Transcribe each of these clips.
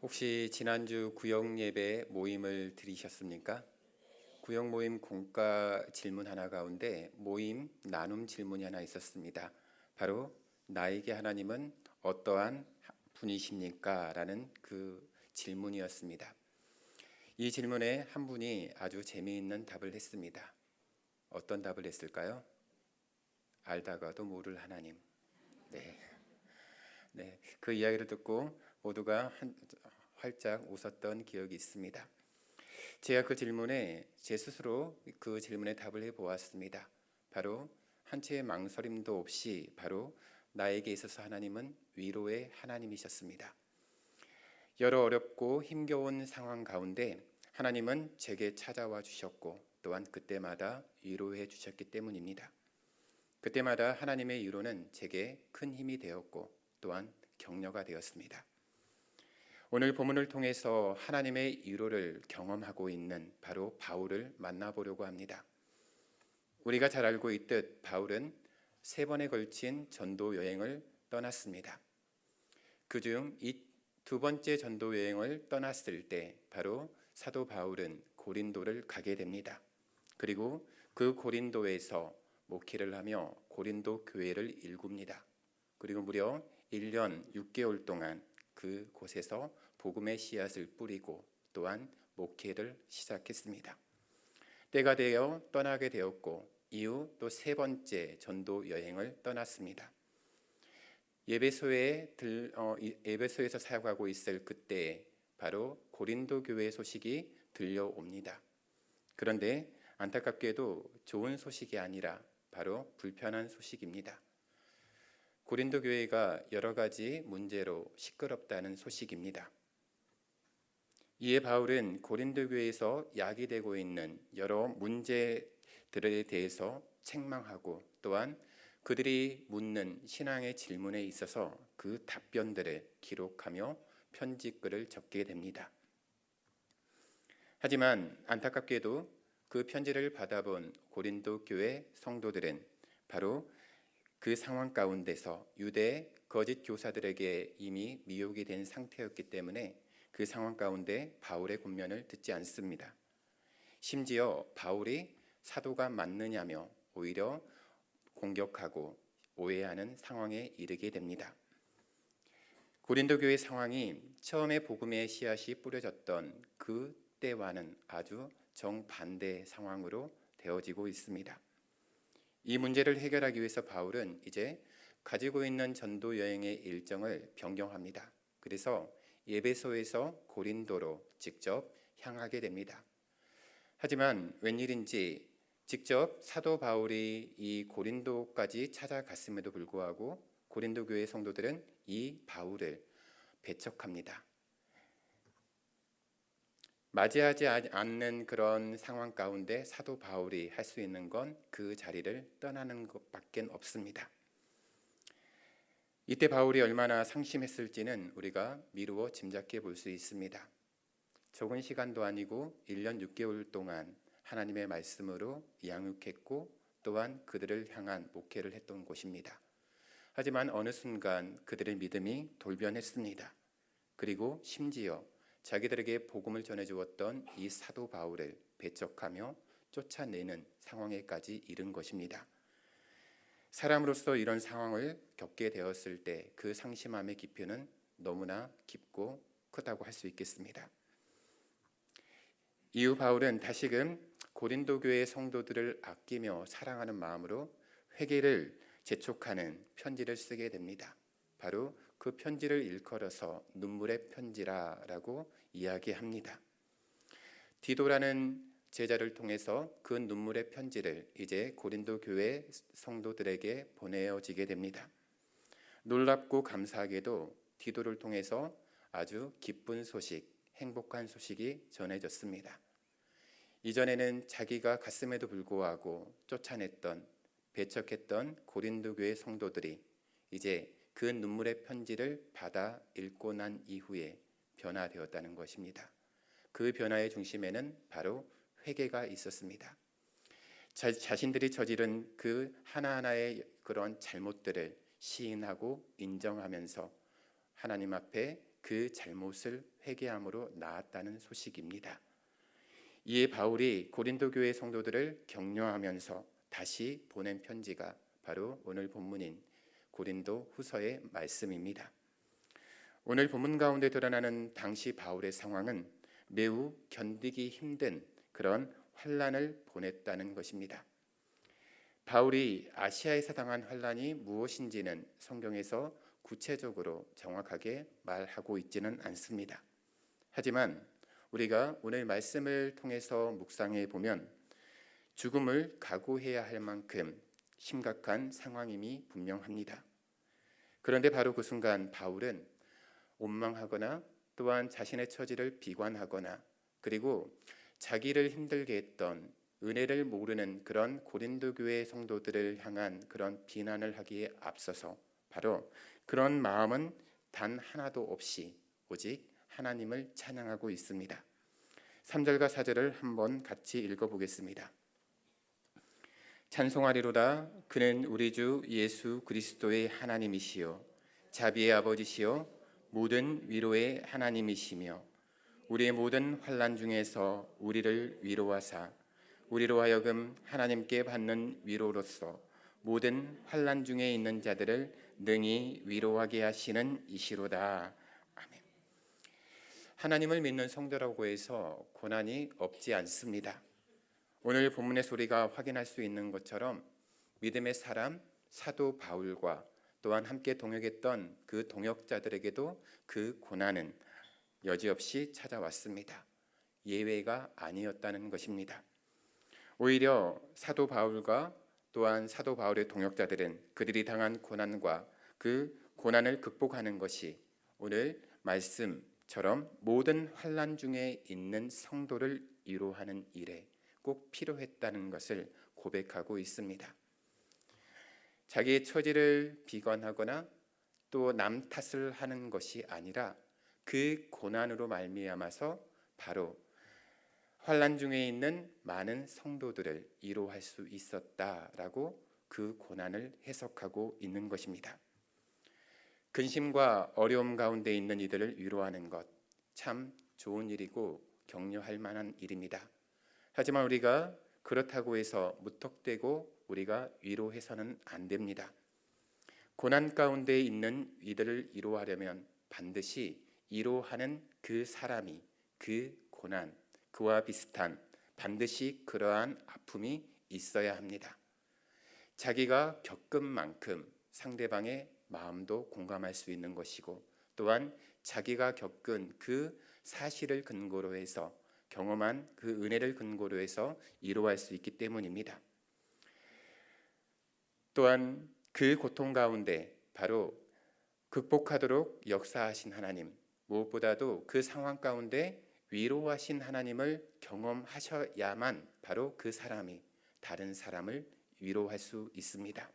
혹시 지난주 구역 예배 모임을 들으셨습니까? 구역 모임 공과 질문 하나 가운데 모임 나눔 질문이 하나 있었습니다. 바로 나에게 하나님은 어떠한 분이십니까? 라는 그 질문이었습니다. 이 질문에 한 분이 아주 재미있는 답을 했습니다. 어떤 답을 했을까요? 알다가도 모를 하나님. 네, 그 이야기를 듣고 모두가 활짝 웃었던 기억이 있습니다. 제가 그 질문에 제 스스로 그 질문에 답을 해보았습니다. 바로 한 채의 망설임도 없이 바로 나에게 있어서 하나님은 위로의 하나님이셨습니다. 여러 어렵고 힘겨운 상황 가운데 하나님은 제게 찾아와 주셨고 또한 그때마다 위로해 주셨기 때문입니다. 그때마다 하나님의 위로는 제게 큰 힘이 되었고 또한 격려가 되었습니다. 오늘 본문을 통해서 하나님의 위로를 경험하고 있는 바로 바울을 만나보려고 합니다. 우리가 잘 알고 있듯 바울은 3번에 걸친 전도 여행을 떠났습니다. 그중 이 2번째 전도 여행을 떠났을 때 바로 사도 바울은 고린도를 가게 됩니다. 그리고 그 고린도에서 목회를 하며 고린도 교회를 일굽니다. 그리고 무려 1년 6개월 동안 그곳에서 복음의 씨앗을 뿌리고 또한 목회를 시작했습니다. 때가 되어 떠나게 되었고 이후 또 3번째 전도 여행을 떠났습니다. 예배소에서 사역하고 있을 그때 바로 고린도 교회 소식이 들려옵니다. 그런데 안타깝게도 좋은 소식이 아니라 바로 불편한 소식입니다. 고린도 교회가 여러 가지 문제로 시끄럽다는 소식입니다. 이에 바울은 고린도 교회에서 야기되고 있는 여러 문제들에 대해서 책망하고 또한 그들이 묻는 신앙의 질문에 있어서 그 답변들을 기록하며 편지글을 적게 됩니다. 하지만 안타깝게도 그 편지를 받아본 고린도 교회 성도들은 바로 그 상황 가운데서 유대 거짓 교사들에게 이미 미혹이 된 상태였기 때문에 그 상황 가운데 바울의 권면을 듣지 않습니다. 심지어 바울이 사도가 맞느냐며 오히려 공격하고 오해하는 상황에 이르게 됩니다. 고린도 교회 상황이 처음에 복음의 씨앗이 뿌려졌던 그 때와는 아주 정반대 상황으로 되어지고 있습니다. 이 문제를 해결하기 위해서 바울은 이제 가지고 있는 전도 여행의 일정을 변경합니다. 그래서 에베소에서 고린도로 직접 향하게 됩니다. 하지만 웬일인지 직접 사도 바울이 이 고린도까지 찾아갔음에도 불구하고 고린도 교회 성도들은 이 바울을 배척합니다. 맞이하지 않는 그런 상황 가운데 사도 바울이 할 수 있는 건 그 자리를 떠나는 것밖에 없습니다. 이때 바울이 얼마나 상심했을지는 우리가 미루어 짐작해 볼 수 있습니다. 적은 시간도 아니고 1년 6개월 동안 하나님의 말씀으로 양육했고 또한 그들을 향한 목회를 했던 곳입니다. 하지만 어느 순간 그들의 믿음이 돌변했습니다. 그리고 심지어 자기들에게 복음을 전해주었던 이 사도 바울을 배척하며 쫓아내는 상황에까지 이른 것입니다. 사람으로서 이런 상황을 겪게 되었을 때 그 상심함의 깊이는 너무나 깊고 크다고 할 수 있겠습니다. 이후 바울은 다시금 고린도 교회 성도들을 아끼며 사랑하는 마음으로 회개를 재촉하는 편지를 쓰게 됩니다. 바로 그 편지를 일컬어서 눈물의 편지라고 이야기합니다. 디도라는 제자를 통해서 그 눈물의 편지를 이제 고린도 교회 성도들에게 보내어지게 됩니다. 놀랍고 감사하게도 디도를 통해서 아주 기쁜 소식, 행복한 소식이 전해졌습니다. 이전에는 자기가 갔음에도 불구하고 쫓아냈던, 배척했던 고린도 교회 성도들이 이제 그 눈물의 편지를 받아 읽고 난 이후에 변화되었다는 것입니다. 그 변화의 중심에는 바로 회개가 있었습니다. 자신들이 저지른 그 하나하나의 그런 잘못들을 시인하고 인정하면서 하나님 앞에 그 잘못을 회개함으로 나았다는 소식입니다. 이에 바울이 고린도 교회 성도들을 격려하면서 다시 보낸 편지가 바로 오늘 본문인 고린도 후서의 말씀입니다. 오늘 본문 가운데 드러나는 당시 바울의 상황은 매우 견디기 힘든 그런 환난을 보냈다는 것입니다. 바울이 아시아에서 당한 환난이 무엇인지는 성경에서 구체적으로 정확하게 말하고 있지는 않습니다. 하지만 우리가 오늘 말씀을 통해서 묵상해 보면 죽음을 각오해야 할 만큼 심각한 상황임이 분명합니다. 그런데 바로 그 순간 바울은 원망하거나 또한 자신의 처지를 비관하거나 그리고 자기를 힘들게 했던 은혜를 모르는 그런 고린도 교회 성도들을 향한 그런 비난을 하기에 앞서서 바로 그런 마음은 단 하나도 없이 오직 하나님을 찬양하고 있습니다. 3절과 4절을 한번 같이 읽어보겠습니다. 찬송하리로다. 그는 우리 주 예수 그리스도의 하나님이시요 자비의 아버지시요 모든 위로의 하나님이시며 우리의 모든 환난 중에서 우리를 위로하사 우리로 하여금 하나님께 받는 위로로서 모든 환난 중에 있는 자들을 능히 위로하게 하시는 이시로다. 아멘. 하나님을 믿는 성도라고 해서 고난이 없지 않습니다. 오늘 본문의 소리가 확인할 수 있는 것처럼 믿음의 사람 사도 바울과 또한 함께 동역했던 그 동역자들에게도 그 고난은 여지없이 찾아왔습니다. 예외가 아니었다는 것입니다. 오히려 사도 바울과 또한 사도 바울의 동역자들은 그들이 당한 고난과 그 고난을 극복하는 것이 오늘 말씀처럼 모든 환난 중에 있는 성도를 위로하는 일에 꼭 필요했다는 것을 고백하고 있습니다. 자기의 처지를 비관하거나 또 남 탓을 하는 것이 아니라 그 고난으로 말미암아서 바로 환난 중에 있는 많은 성도들을 위로할 수 있었다라고 그 고난을 해석하고 있는 것입니다. 근심과 어려움 가운데 있는 이들을 위로하는 것 참 좋은 일이고 격려할 만한 일입니다. 하지만 우리가 그렇다고 해서 무턱대고 우리가 위로해서는 안 됩니다. 고난 가운데 있는 이들을 위로하려면 반드시 위로하는 그 사람이 그 고난, 그와 비슷한 반드시 그러한 아픔이 있어야 합니다. 자기가 겪은 만큼 상대방의 마음도 공감할 수 있는 것이고 또한 자기가 겪은 그 사실을 근거로 해서 경험한 그 은혜를 근거로 해서 위로할 수 있기 때문입니다. 또한 그 고통 가운데 바로 극복하도록 역사하신 하나님, 무엇보다도 그 상황 가운데 위로하신 하나님을 경험하셔야만 바로 그 사람이 다른 사람을 위로할 수 있습니다.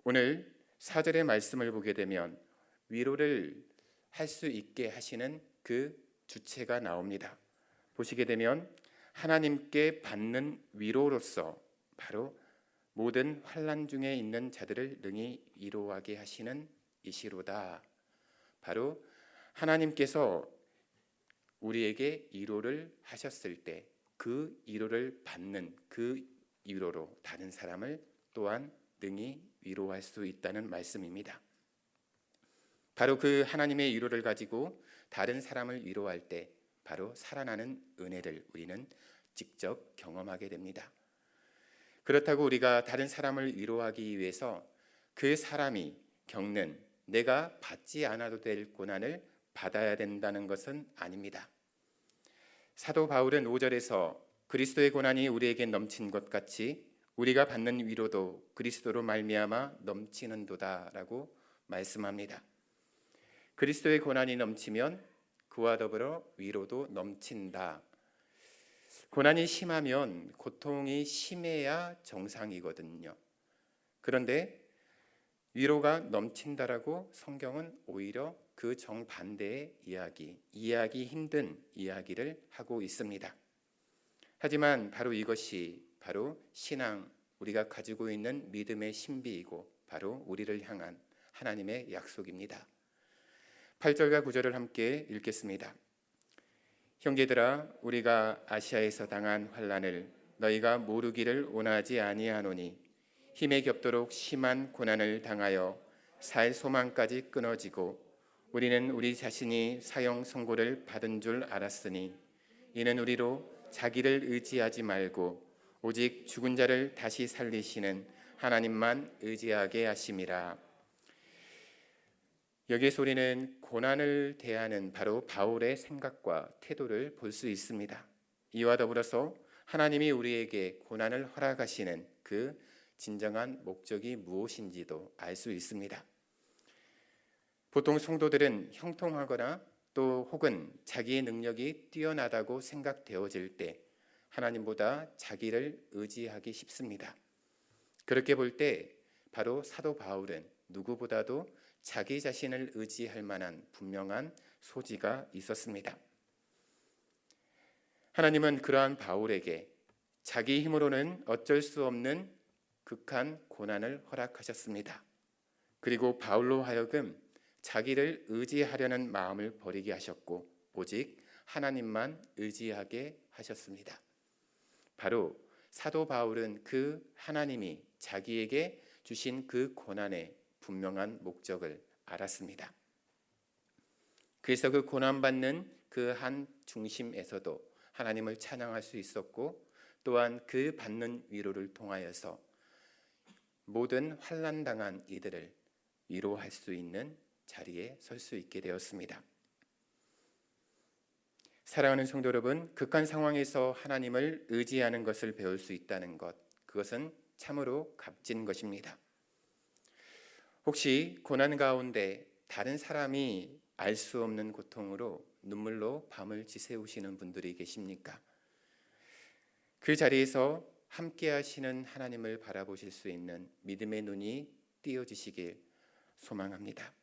오늘 4절의 말씀을 보게 되면 위로를 할 수 있게 하시는 그 주체가 나옵니다. 보시게 되면 하나님께 받는 위로로서 바로 모든 환난 중에 있는 자들을 능히 위로하게 하시는 이시로다. 바로 하나님께서 우리에게 위로를 하셨을 때 그 위로를 받는 그 위로로 다른 사람을 또한 능히 위로할 수 있다는 말씀입니다. 바로 그 하나님의 위로를 가지고 다른 사람을 위로할 때 바로 살아나는 은혜를 우리는 직접 경험하게 됩니다. 그렇다고 우리가 다른 사람을 위로하기 위해서 그 사람이 겪는 내가 받지 않아도 될 고난을 받아야 된다는 것은 아닙니다. 사도 바울은 5절에서 그리스도의 고난이 우리에게 넘친 것 같이 우리가 받는 위로도 그리스도로 말미암아 넘치는도다라고 말씀합니다. 그리스도의 고난이 넘치면 그와 더불어 위로도 넘친다. 고난이 심하면 고통이 심해야 정상이거든요. 그런데 위로가 넘친다라고 성경은 오히려 그 정반대의 이해하기 힘든 이야기를 하고 있습니다. 하지만 바로 이것이 바로 신앙, 우리가 가지고 있는 믿음의 신비이고 바로 우리를 향한 하나님의 약속입니다. 8절과 9절을 함께 읽겠습니다. 형제들아, 우리가 아시아에서 당한 환난을 너희가 모르기를 원하지 아니하노니 힘에 겹도록 심한 고난을 당하여 살 소망까지 끊어지고 우리는 우리 자신이 사형 선고를 받은 줄 알았으니 이는 우리로 자기를 의지하지 말고 오직 죽은 자를 다시 살리시는 하나님만 의지하게 하심이라. 여기에서 우리는 고난을 대하는 바로 바울의 생각과 태도를 볼 수 있습니다. 이와 더불어서 하나님이 우리에게 고난을 허락하시는 그 진정한 목적이 무엇인지도 알 수 있습니다. 보통 성도들은 형통하거나 또 혹은 자기의 능력이 뛰어나다고 생각되어질 때 하나님보다 자기를 의지하기 쉽습니다. 그렇게 볼 때 바로 사도 바울은 누구보다도 자기 자신을 의지할 만한 분명한 소지가 있었습니다. 하나님은 그러한 바울에게 자기 힘으로는 어쩔 수 없는 극한 고난을 허락하셨습니다. 그리고 바울로 하여금 자기를 의지하려는 마음을 버리게 하셨고 오직 하나님만 의지하게 하셨습니다. 바로 사도 바울은 그 하나님이 자기에게 주신 그 고난의 분명한 목적을 알았습니다. 그래서 그 고난받는 그 한 중심에서도 하나님을 찬양할 수 있었고 또한 그 받는 위로를 통하여서 모든 환난당한 이들을 위로할 수 있는 자리에 설 수 있게 되었습니다. 사랑하는 성도 여러분, 극한 상황에서 하나님을 의지하는 것을 배울 수 있다는 것, 그것은 참으로 값진 것입니다. 혹시 고난 가운데 다른 사람이 알 수 없는 고통으로 눈물로 밤을 지새우시는 분들이 계십니까? 그 자리에서 함께 하시는 하나님을 바라보실 수 있는 믿음의 눈이 띄어지시길 소망합니다.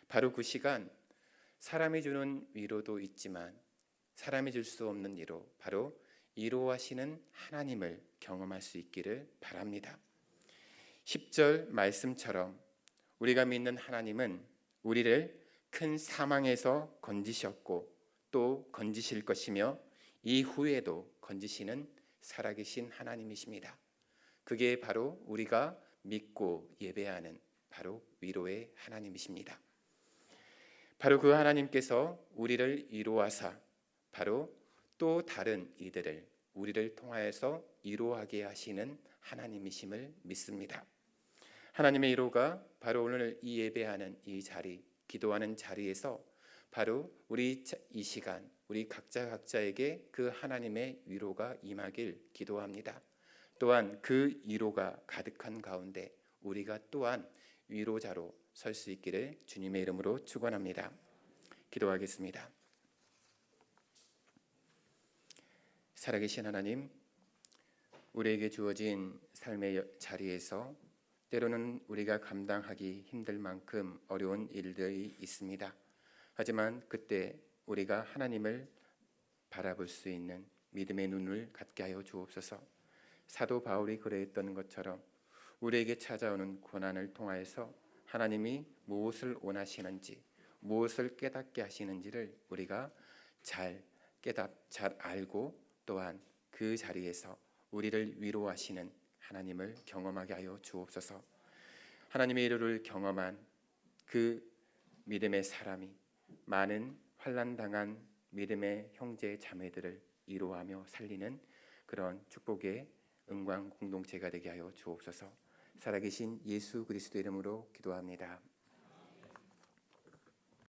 바로 그 시간 사람이 주는 위로도 있지만 사람이 줄 수 없는 위로, 바로 위로하시는 하나님을 경험할 수 있기를 바랍니다. 10절 말씀처럼 우리가 믿는 하나님은 우리를 큰 사망에서 건지셨고 또 건지실 것이며 이후에도 건지시는 살아계신 하나님이십니다. 그게 바로 우리가 믿고 예배하는 바로 위로의 하나님이십니다. 바로 그 하나님께서 우리를 위로하사 바로 또 다른 이들을 우리를 통하여서 위로하게 하시는 하나님이심을 믿습니다. 하나님의 위로가 바로 오늘 이 예배하는 이 자리, 기도하는 자리에서 바로 우리 이 시간 우리 각자에게 그 하나님의 위로가 임하길 기도합니다. 또한 그 위로가 가득한 가운데 우리가 또한 위로자로 설 수 있기를 주님의 이름으로 축원합니다. 기도하겠습니다. 살아계신 하나님, 우리에게 주어진 삶의 자리에서 때로는 우리가 감당하기 힘들 만큼 어려운 일들이 있습니다. 하지만 그때 우리가 하나님을 바라볼 수 있는 믿음의 눈을 갖게 하여 주옵소서. 사도 바울이 그러했던 것처럼 우리에게 찾아오는 고난을 통하여서 하나님이 무엇을 원하시는지, 무엇을 깨닫게 하시는지를 우리가 잘 알고 또한 그 자리에서 우리를 위로하시는 하나님을 경험하게 하여 주옵소서. 하나님의 위로를 경험한 그 믿음의 사람이 많은 환난당한 믿음의 형제 자매들을 위로하며 살리는 그런 축복의 은광 공동체가 되게 하여 주옵소서. 살아계신 예수 그리스도 이름으로 기도합니다.